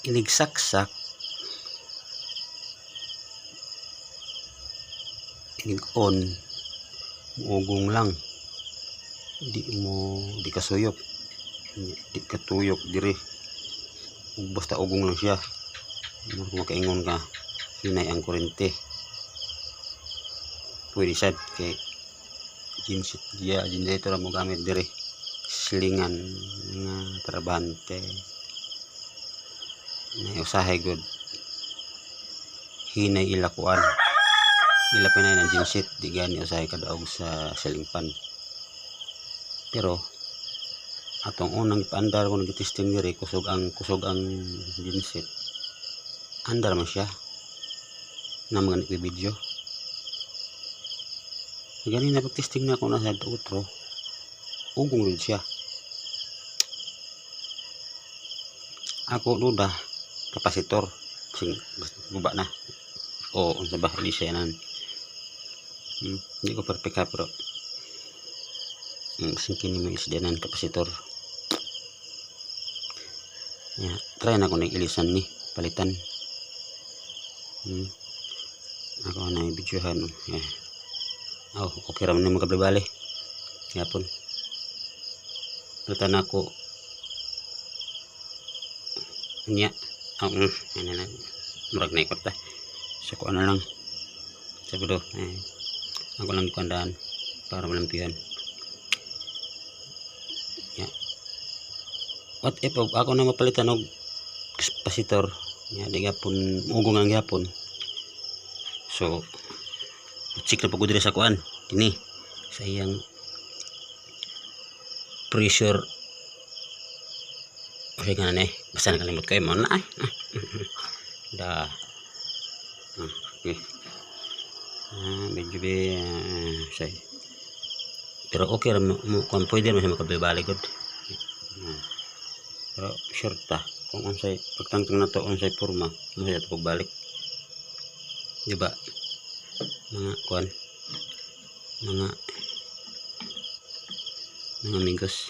inigsaksak, inig-on, muugong lang, di kasuyop, di katuyok diri, basta ugong lang siya. Makaingon ka hinay ang kurente, pwede sad kay generator mo gamit diri, silingan nga trabante na usahay good, hinay ilakuan, ilapin na ng genset, di gani usahay kadaog sa ceiling fan. Pero atong unang ipaandar ko nag-testing diri, kusog ang genset, andar man siya na mga nagbi-video. Ganina pag-testing na ako na sa outro, ugong rin siya. Ako duda kapasitor sing guba na o unsa ba hindi siya nan, hindi ko perfect ha, pero sing kini may isdanan kapasitor. Ya, try na ko na ilisan ni palitan. Ako na i-videohan. Okay raman na magkabali-bali. Yapon. Palitan ako. Anya. Ano na. Murag na ikot ta. So, ko ano lang. Sabudo. Ako lang ikandaan para malampihan. What if ako na mapalitan og kapasitor, di gapon ugong ang gapon. So check na pagod diri sa kuan kini sa iyang pressure. Okay ka na basta nakalimot kayo mo na da okay. Medyo say pero okay ra mo kung pwede mo siya makabalik good. Pero sure ta kung unsay pagtangtang na to unsay porma mo siya pagbalik, di ba mga kuan, mga amigos.